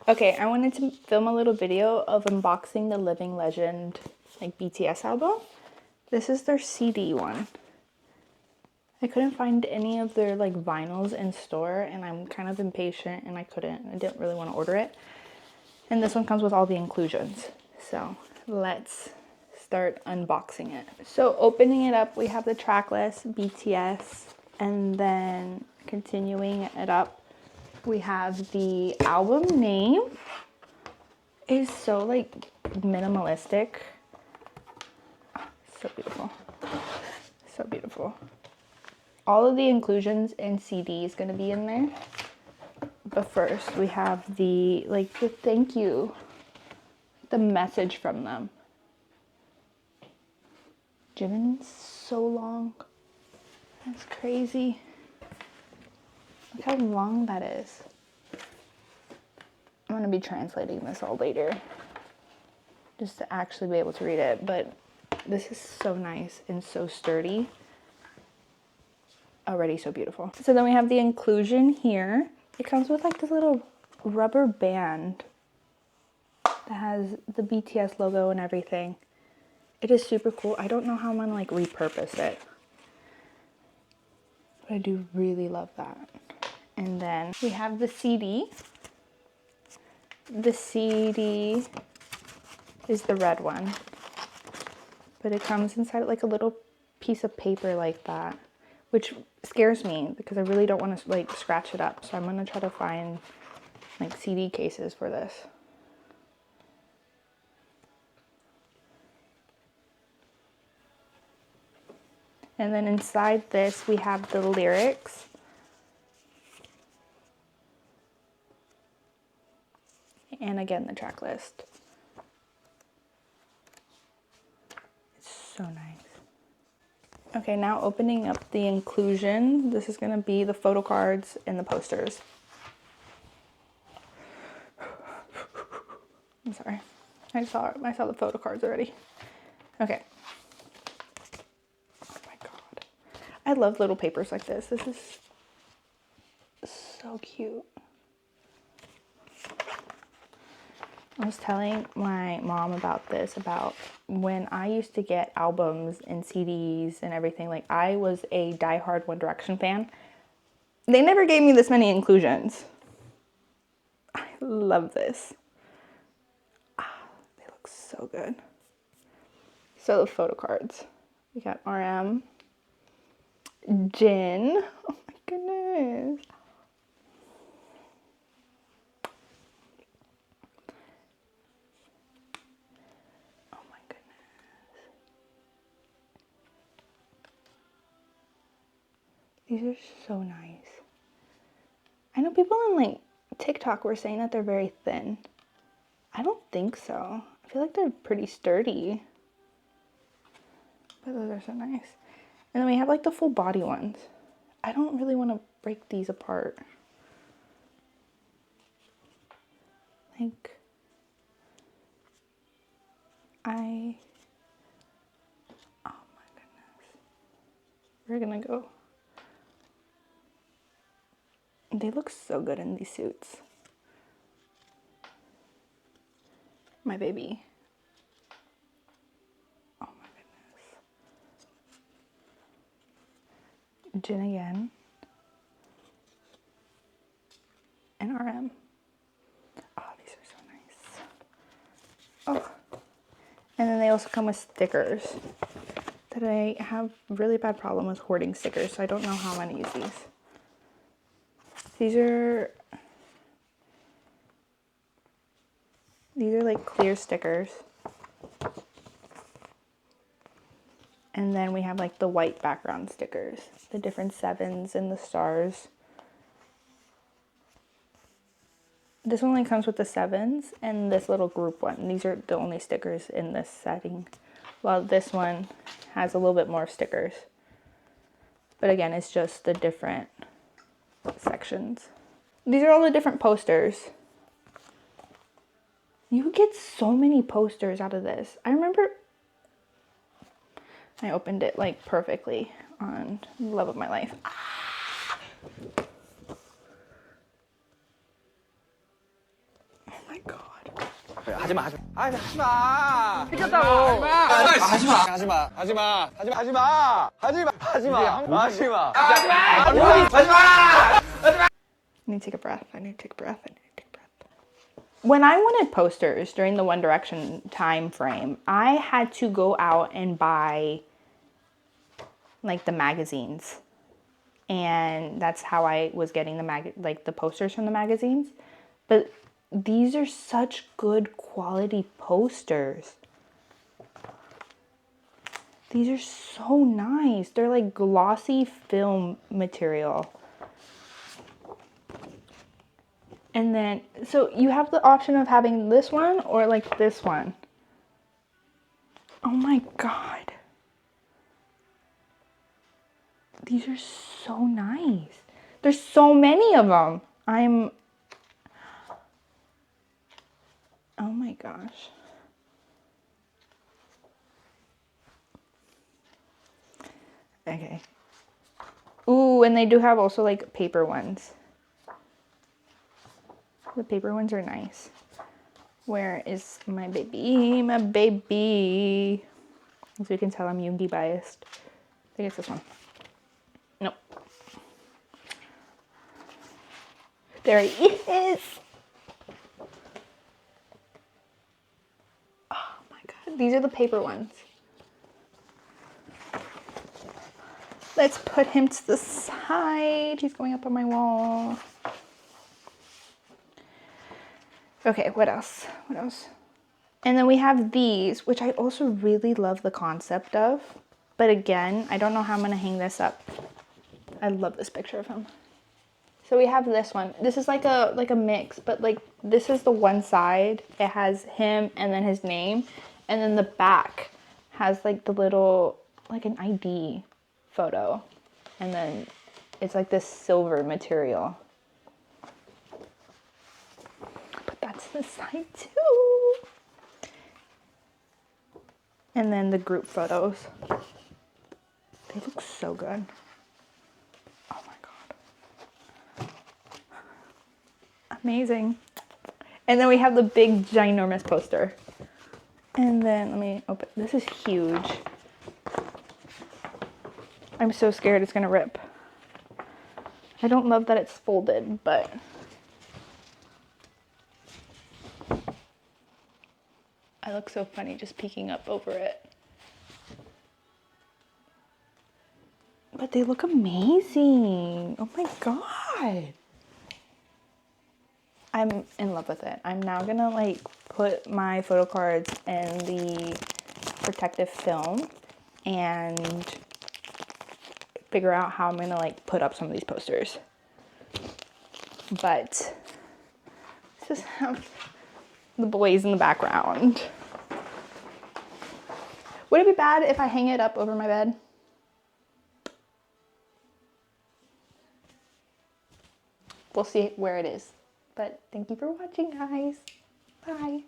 Okay, I wanted to film a little video of unboxing the Living Legend like BTS album. This is their CD one. I couldn't find any of their like vinyls in store and I'm kind of impatient and I didn't really want to order it. And this one comes with all the inclusions. So let's start unboxing it. So opening it up, we have the track list, BTS, and then continuing it up, we have the album name. It is so like minimalistic. Oh, so beautiful. So beautiful. All of the inclusions in CD is going to be in there. But first we have the thank you, the message from them. Jimin's so long. That's crazy. Look how long that is. I'm gonna be translating this all later just to actually be able to read it, but this is so nice and so sturdy. Already so beautiful. So then we have the inclusion here. It comes with like this little rubber band that has the BTS logo and everything. It is super cool. I don't know how I'm gonna like repurpose it, but I do really love that. And then we have the CD. The CD is the red one, but it comes inside like a little piece of paper like that, which scares me because I really don't want to like scratch it up. So I'm gonna try to find like CD cases for this. And then inside this, we have the lyrics. And again, the track list. It's so nice. Okay, now opening up the inclusion. This is gonna be the photo cards and the posters. I'm sorry. I saw the photo cards already. Okay. Oh my God. I love little papers like this. This is so cute. I was telling my mom about this, about when I used to get albums and CDs and everything. Like, I was a diehard One Direction fan. They never gave me this many inclusions. I love this. They look so good. So the photo cards. We got RM, Jin. Oh my goodness. These are so nice. I know people on like TikTok were saying that they're very thin. I don't think so. I feel like they're pretty sturdy. But those are so nice. And then we have like the full body ones. I don't really want to break these apart. Like, oh my goodness. We're gonna go. They look so good in these suits. My baby. Oh my goodness. Jin again. And RM. Oh, these are so nice. Oh. And then they also come with stickers. That I have really bad problem with hoarding stickers, so I don't know how I'm gonna use these. These are like clear stickers. And then we have like the white background stickers, the different sevens and the stars. This one only comes with the sevens and this little group one. These are the only stickers in this setting. While this one has a little bit more stickers. But again, it's just the different sections. These are all the different posters. You get so many posters out of this. I remember I opened it like perfectly on Love of My Life. my god. 하지마 하지마 하지마 시켰다고 하지마 I need to take a breath. I need to take a breath. I need to take a breath. When I wanted posters during the One Direction time frame, I had to go out and buy like the magazines. And that's how I was getting the posters from the magazines. But these are such good quality posters. These are so nice. They're like glossy film material. And then, so you have the option of having this one or like this one. Oh my god. These are so nice. There's so many of them. Oh my gosh. Okay. Ooh, and they do have also like paper ones. The paper ones are nice. Where is my baby? My baby. As you can tell, I'm Yoongi biased. I think it's this one. Nope. There he is. Oh my god. These are the paper ones. Let's put him to the side. He's going up on my wall. Okay, what else? What else? And then we have these, which I also really love the concept of. But again, I don't know how I'm gonna hang this up. I love this picture of him. So we have this one. This is like a mix, but like this is the one side. It has him and then his name. And then the back has like the little, like an ID photo. And then it's like this silver material. That's the side too. And then the group photos. They look so good. Oh my god. Amazing. And then we have the big ginormous poster. And then let me open. This is huge. I'm so scared it's gonna rip. I don't love that it's folded, but I look so funny just peeking up over it. But they look amazing. Oh my god. I'm in love with it. I'm now gonna like put my photo cards in the protective film and figure out how I'm gonna like put up some of these posters. But let's just have the boys in the background. Would it be bad if I hang it up over my bed? We'll see where it is. But thank you for watching, guys. Bye.